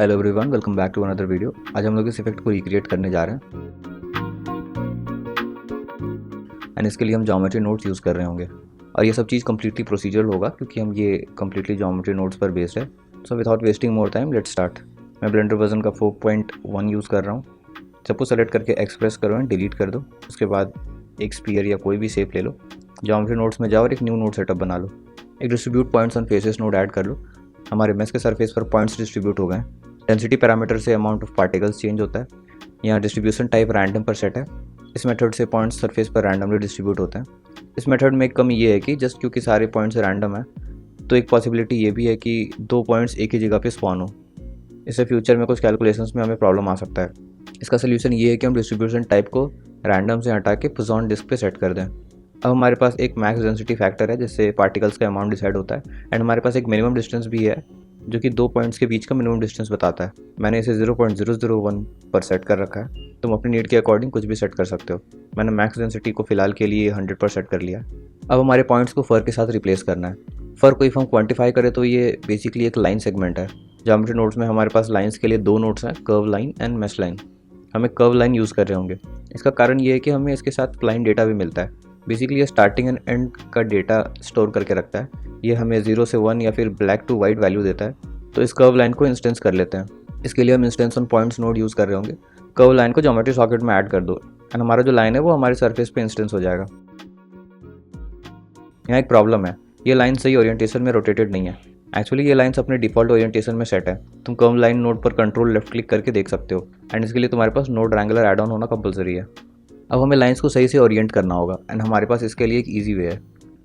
Hello everyone, welcome back to another video. आज हम लोग इस इफेक्ट को रिक्रिएट करने जा रहे हैं एंड इसके लिए हम ज्योमेट्री नोट्स यूज़ कर रहे होंगे और ये सब चीज़ कम्प्लीटली प्रोसीजरल होगा क्योंकि हम ये कम्प्लीटली ज्योमेट्री नोट्स पर बेस्ड है। So without wasting more time let's start. मैं ब्लेंडर वर्जन का 4.1 यूज़ कर रहा हूँ। सबको सेलेक्ट करके एक्सप्रेस करो एंड डिलीट कर दो। उसके बाद एक स्फीयर या कोई भी शेप ले लो, ज्योमेट्री नोट्स में जाओ और एक न्यू नोट सेटअप बना लो। एक distribute points on faces node add कर लो। हमारे मेश के सरफेस पर पॉइंट्स डिस्ट्रीब्यूट हो गए हैं। डेंसिटी पैरामीटर से अमाउंट ऑफ पार्टिकल्स चेंज होता है। यहाँ डिस्ट्रीब्यूशन टाइप रैंडम पर सेट है। इस मेथड से पॉइंट्स सरफेस पर रैंडमली डिस्ट्रीब्यूट होते हैं। इस मेथड में एक कमी ये है कि जस्ट क्योंकि सारे पॉइंट्स रैंडम है तो एक पॉसिबिलिटी ये भी है कि दो पॉइंट्स एक ही जगह पे स्पॉन हो। इससे फ्यूचर में कुछ कैलकुलेशंस में हमें प्रॉब्लम आ सकता है। इसका सोल्यूशन ये है कि हम डिस्ट्रीब्यूशन टाइप को रैंडम से हटा के पोज़ॉन डिस्क पे सेट कर दें। अब हमारे पास एक मैक्स डेंसिटी फैक्टर है जिससे पार्टिकल्स का अमाउंट डिसाइड होता है एंड हमारे पास एक मिनिमम डिस्टेंस भी है जो कि दो पॉइंट्स के बीच का मिनिमम डिस्टेंस बताता है। मैंने इसे 0.001 पर सेट कर रखा है। तुम अपनी नीड के अकॉर्डिंग कुछ भी सेट कर सकते हो। मैंने मैक्स डेंसिटी को फिलहाल के लिए 100 पर सेट कर लिया। अब हमारे पॉइंट्स को फर के साथ रिप्लेस करना है। फर को इफ हम क्वान्टिफाई करें तो ये बेसिकली एक लाइन सेगमेंट है। ज्योमेट्री नोट्स में हमारे पास लाइन्स के लिए दो नोट्स हैं, curve line and mesh line. हमें कर्व लाइन यूज़ कर रहे होंगे। इसका कारण ये है कि हमें इसके साथ क्लाइंट डेटा भी मिलता है। बेसिकली ये स्टार्टिंग एंड एंड का डेटा स्टोर करके रखता है। ये हमें 0 से 1 या फिर ब्लैक टू वाइट वैल्यू देता है। तो इस कर्व लाइन को इंस्टेंस कर लेते हैं। इसके लिए हम instance on points node use कर रहे होंगे। कर्व लाइन को ज्योमेट्री सॉकेट में ऐड कर दो एंड हमारा जो लाइन है वो हमारे सरफेस पे इंस्टेंस हो जाएगा। यहाँ एक प्रॉब्लम है, ये लाइन सही ओरिएंटेशन में रोटेटेड नहीं है। एक्चुअली ये लाइन्स अपने डिफॉल्ट ओरिएंटेशन में सेट है। तुम कर्व लाइन नोड पर कंट्रोल लेफ्ट क्लिक करके देख सकते हो एंड इसके लिए तुम्हारे पास नोड रैंगुलर ऐड ऑन होना कंपलसरी है। अब हमें लाइन्स को सही से ओरिएंट करना होगा एंड हमारे पास इसके लिए एक ईजी वे है।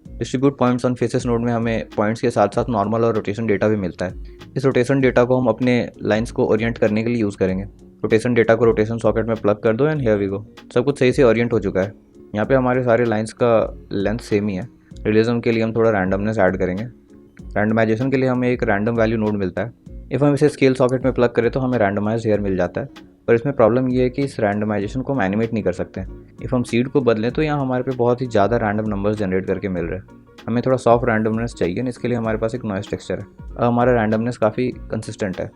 Distribute points on faces node में हमें पॉइंट्स के साथ साथ नॉर्मल और रोटेशन डेटा भी मिलता है। इस रोटेशन डेटा को हम अपने लाइन्स को ओरिएंट करने के लिए यूज़ करेंगे। रोटेशन डेटा को रोटेशन सॉकेट में प्लग कर दो एंड हियर वी गो। सब कुछ सही से ओरिएंट हो चुका है। यहाँ पे हमारे सारे लाइन्स का लेंथ सेम ही है। रियलिज्म के लिए हम थोड़ा रैंडमनेस ऐड करेंगे। रैंडमाइजेशन के लिए हमें एक रैंडम वैल्यू नोड मिलता है। इफ़ हम इसे स्केल सॉकेट में प्लग करें तो हमें रैंडमाइज हेयर मिल जाता है, पर इसमें प्रॉब्लम ये है कि इस रैंडमाइजेशन को हम एनिमेट नहीं कर सकते। इफ़ हम सीड को बदलें तो यहाँ हमारे पे बहुत ही ज़्यादा रैंडम नंबर्स जनरेट करके मिल रहे हैं। हमें थोड़ा सॉफ्ट रैंडमनेस चाहिए और इसके लिए हमारे पास एक नॉइस टेक्सचर है। अब हमारा रैंडमनेस काफ़ी कंसिस्टेंट है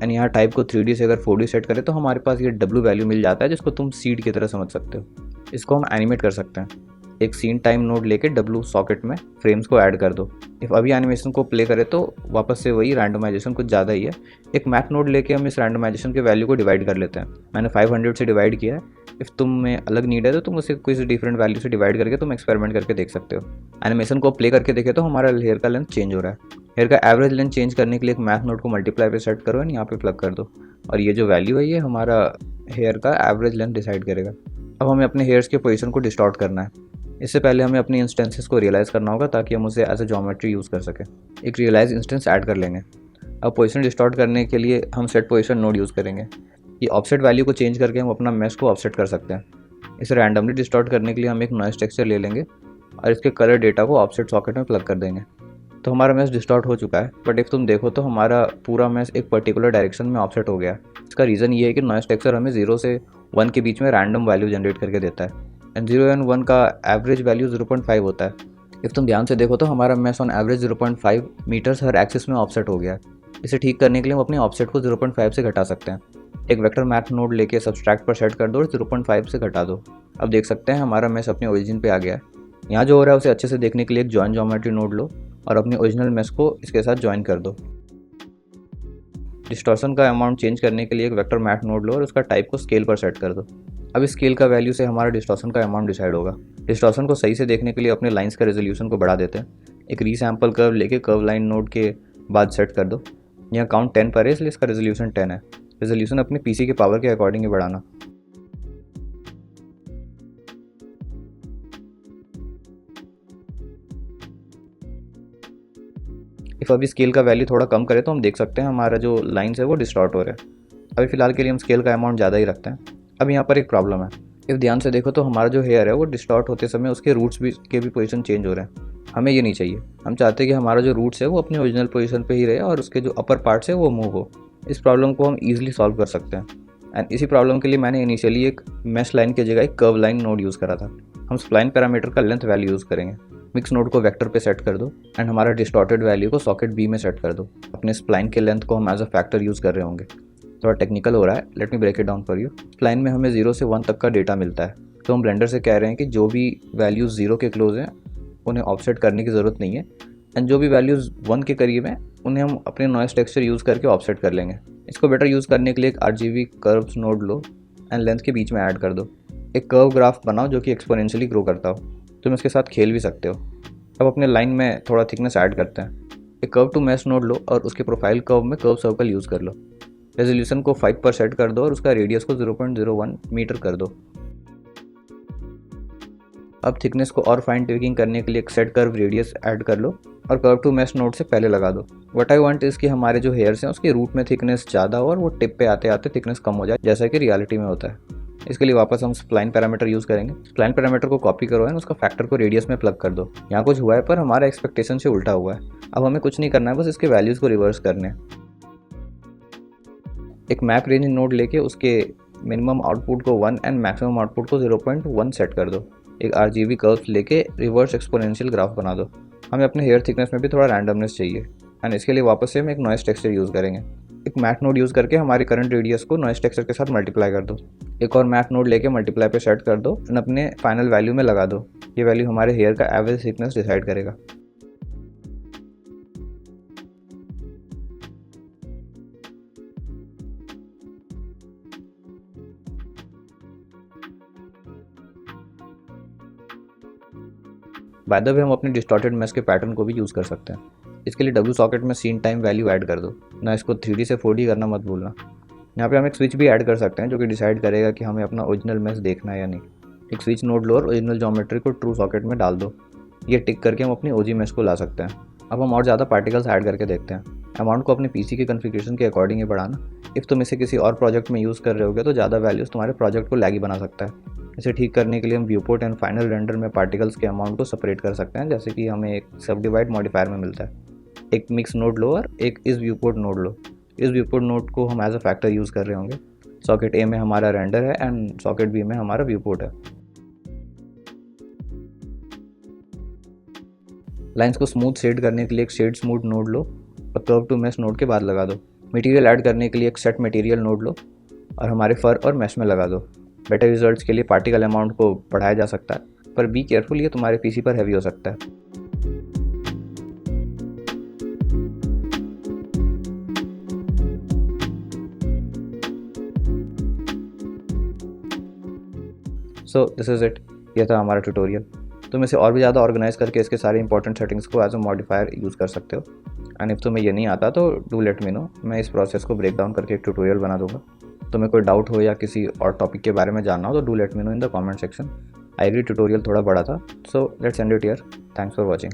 एंड यहाँ टाइप को 3D से अगर 4D सेट करें तो हमारे पास ये W वैल्यू मिल जाता है जिसको तुम सीड की तरह समझ सकते हो। इसको हम एनिमेट कर सकते हैं। एक सीन टाइम नोड लेके W सॉकेट में फ्रेम्स को ऐड कर दो। इफ़ अभी एनिमेशन को प्ले करें तो वापस से वही रैंडमाइजेशन कुछ ज़्यादा ही है। एक मैथ नोड लेके हम इस रैंडमाइजेशन के वैल्यू को डिवाइड कर लेते हैं। मैंने 500 से डिवाइड किया है। इफ़ तुम्हें अलग नीड है तो तुम उसे किसी डिफरेंट वैल्यू से डिवाइड करके तुम एक्सपेरिमेंट करके देख सकते हो। एनिमेशन को प्ले करके देखें तो हमारा हेयर का लेंथ चेंज हो रहा है। हेयर का एवरेज लेंथ चेंज करने के लिए एक मैथ नोड को मल्टीप्लाई पे सेट करो एंड यहाँ पे प्लग कर दो और ये जो वैल्यू है ये हमारा हेयर का एवरेज लेंथ डिसाइड करेगा। अब हमें अपने हेयर्स के पोजीशन को डिस्टॉर्ट करना है। इससे पहले हमें अपनी इंस्टेंसेस को रियलाइज़ करना होगा ताकि हम उसे एज ए ज्योमेट्री यूज़ कर सकें। एक रियलाइज इंस्टेंस ऐड कर लेंगे। अब पोजीशन डिस्टॉर्ट करने के लिए हम सेट पोजीशन नोड यूज़ करेंगे। ये ऑफसेट वैल्यू को चेंज करके हम अपना मेश को ऑफसेट कर सकते हैं। इसे रैंडमली डिस्टॉर्ट करने के लिए हम एक नॉइस टेक्सचर ले लेंगे और इसके कलर डेटा को ऑफसेट सॉकेट में प्लग कर देंगे। तो हमारा मैश डिस्टॉर्ट हो चुका है, बट इफ़ तुम देखो तो हमारा पूरा मैश एक पर्टिकुलर डायरेक्शन में ऑफसेट हो गया। इसका रीज़न ये है कि नॉइस टेक्सचर हमें 0 से 1 के बीच में रैंडम वैल्यू जनरेट करके देता है एंड 0 एंड 1 का एवरेज वैल्यू 0.5 होता है। इफ़ तुम ध्यान से देखो तो हमारा मैश ऑन एवरेज 0.5 मीटर्स हर एक्सिस में ऑफसेट हो गया है। इसे ठीक करने के लिए हम अपने ऑफसेट को 0.5 से घटा सकते हैं। एक वेक्टर मैथ नोड लेके सब्सट्रैक्ट पर सेट कर दो और 0.5 से घटा दो। अब देख सकते हैं हमारा मैश अपने ओरिजिन पे आ गया है। यहाँ जो हो रहा है उसे अच्छे से देखने के लिए एक जॉइन ज्योमेट्री नोड लो और अपने ओरिजिनल मैश को इसके साथ ज्वाइन कर दो। डिस्टॉर्शन का अमाउंट चेंज करने के लिए एक वेक्टर मैथ नोड लो और उसका टाइप को स्केल पर सेट कर दो। अब इस स्केल का वैल्यू से हमारा डिस्टॉर्शन का अमाउंट डिसाइड होगा। डिस्टॉर्शन को सही से देखने के लिए अपने लाइंस का रेजोल्यूशन को बढ़ा देते हैं। एक रीसैम्पल कर्व लेके कर्व लाइन नोड के बाद सेट कर दो। यहाँ काउंट 10 पर है इसलिए इसका रेजोल्यूशन 10 है। रेजोल्यूशन अपने पीसी के पावर के अकॉर्डिंग ही बढ़ाना। इफ़ अभी स्केल का वैल्यू थोड़ा कम करें तो हम देख सकते हैं हमारा जो लाइन्स है वो डिस्टॉर्ट हो रहे हैं। अभी फ़िलहाल के लिए हम स्केल का अमाउंट ज़्यादा ही रखते हैं। अब यहाँ पर एक प्रॉब्लम है। इफ़ ध्यान से देखो तो हमारा जो हेयर है वो डिस्टॉर्ट होते समय उसके रूट्स के भी पोजीशन चेंज हो रहे हैं। हमें ये नहीं चाहिए। हम चाहते हैं कि हमारा जो रूट्स है वो अपने ओरिजिनल पोजीशन पे ही रहे और उसके जो अपर पार्ट्स है वो मूव हो। इस प्रॉब्लम को हम ईजिली सॉल्व कर सकते हैं एंड इसी प्रॉब्लम के लिए मैंने इनिशियली एक मैश लाइन की जगह एक कर्व लाइन नोड यूज़ करा था। हम स्प्लाइन पैरामीटर का लेंथ वैल्यू यूज़ करेंगे। मिक्स नोड को वेक्टर पे सेट कर दो एंड हमारा डिस्टॉर्टेड वैल्यू को सॉकेट बी में सेट कर दो। अपने स्प्लाइन के लेंथ को हम एज अ फैक्टर यूज़ कर रहे होंगे। थोड़ा टेक्निकल हो रहा है, let me break it down for you. Spline में हमें 0 से 1 तक का डेटा मिलता है, तो हम ब्लेंडर से कह रहे हैं कि जो भी वैल्यूज़ 0 के क्लोज हैं उन्हें ऑफसेट करने की ज़रूरत नहीं है, एंड जो भी वैल्यूज़ 1 के करीब हैं उन्हें हम अपने नॉइस टेक्सचर यूज़ करके ऑफसेट कर लेंगे। इसको बेटर यूज़ करने के लिए एक RGB curves node low and length के बीच में ऐड कर दो। एक कर्व ग्राफ बनाओ जो कि एक्सपोनेंशियली ग्रो करता हो। तुम इसके साथ खेल भी सकते हो। अब अपने लाइन में थोड़ा थिकनेस ऐड करते हैं। एक कर्व टू मैश नोड लो और उसके प्रोफाइल कर्व में कर्व सर्कल यूज़ कर लो। रेजोल्यूशन को 5 पर सेट कर दो और उसका रेडियस को 0.01 मीटर कर दो। अब थिकनेस को और फाइन ट्विकिंग करने के लिए एक सेट कर्व रेडियस ऐड कर लो और कर्व टू मैश नोड से पहले लगा दो। व्हाट आई वांट इज़ कि हमारे जो हेयर्स हैं उसके रूट में थिकनेस ज़्यादा हो और वो टिप पे आते आते थिकनेस कम हो जाए, जैसा कि रियलिटी में होता है। इसके लिए वापस हम स्प्लाइन पैरामीटर यूज़ करेंगे। स्प्लाइन पैरामीटर को कॉपी करो एंड उसका फैक्टर को रेडियस में प्लग कर दो। यहाँ कुछ हुआ है पर हमारा एक्सपेक्टेशन से उल्टा हुआ है। अब हमें कुछ नहीं करना है, बस इसके वैल्यूज़ को रिवर्स करने हैं। एक मैप रेंज नोड लेके उसके मिनिमम आउटपुट को 1 एंड मैक्सिमम आउटपुट को 0.1 सेट कर दो। एक RGB कर्व्स लेके रिवर्स एक्सपोनेंशियल ग्राफ बना दो। हमें अपने हेयर थिकनेस में भी थोड़ा रैंडमनेस चाहिए एंड इसके लिए वापस से हम एक नॉइस टेक्सचर यूज़ करेंगे। एक मैट नोड यूज़ करके हमारे करंट रेडियस को नॉइस टेक्सचर के साथ मल्टीप्लाई कर दो। एक और मैट नोड लेके मल्टीप्लाई पे सेट कर दो एंड अपने फाइनल वैल्यू में लगा दो। ये वैल्यू हमारे हेयर का एवरेज थिकनेस डिसाइड करेगा। बाय द वे हम अपने डिस्टॉर्टेड मैश के पैटर्न को भी यूज़ कर सकते हैं। इसके लिए W सॉकेट में सीन टाइम वैल्यू ऐड कर दो ना, इसको 3D से 4D करना मत भूलना। यहाँ पे हम एक स्विच भी ऐड कर सकते हैं जो कि डिसाइड करेगा कि हमें अपना ओरिजिनल मैश देखना है या नहीं। एक स्विच नोड लो और ओरिजिनल ज्योमेट्री को ट्रू सॉकेट में डाल दो। ये टिक करके हम अपनी OG मैश को ला सकते हैं। अब हम और ज़्यादा पार्टिकल्स ऐड करके देखते हैं। अमाउंट को अपने PC के कॉन्फ़िगरेशन के अकॉर्डिंग ही बढ़ाना। इफ़ तुम इसे किसी और प्रोजेक्ट में यूज़ कर रहे होगे तो ज़्यादा वैल्यूज़ तुम्हारे प्रोजेक्ट को लैगी बना सकता है। इसे ठीक करने के लिए हम व्यूपोर्ट एंड फाइनल रेंडर में पार्टिकल्स के अमाउंट को सेपरेट कर सकते हैं, जैसे कि हमें एक सब डिवाइड मॉडिफायर में मिलता है। एक मिक्स नोड लो और एक इस व्यूपोर्ट नोड लो। इस व्यूपोर्ट नोड को हम एज अ फैक्टर यूज़ कर रहे होंगे। सॉकेट A में हमारा रेंडर है एंड सॉकेट B में हमारा व्यूपोर्ट है। लाइंस को स्मूथ शेड करने के लिए एक शेड स्मूथ नोड लो और कर्व टू मैश नोड के बाद लगा दो। मटेरियल ऐड करने के लिए एक सेट मटेरियल नोड लो और हमारे फर और मैश में लगा दो। बेटर रिजल्ट्स के लिए पार्टिकल अमाउंट को बढ़ाया जा सकता है, पर बी केयरफुल, ये तुम्हारे PC पर हैवी हो सकता है। So this is it. यह था हमारा ट्यूटोरियल। तुम इसे और भी ज़्यादा ऑर्गेनाइज करके इसके सारे इंपॉर्टेंट सेटिंग्स को एज अ मॉडिफायर यूज़ कर सकते हो। एंड इफ़ तुम्हें ये नहीं आता तो डू लेट मी नो, मैं इस प्रोसेस को ब्रेक डाउन करके एक ट्यूटोरियल बना दूंगा। तुम्हें कोई डाउट हो या किसी और टॉपिक के बारे में जानना हो तो do let me know in the comment section. I agree tutorial थोड़ा बड़ा था, so let's end it here. Thanks for watching.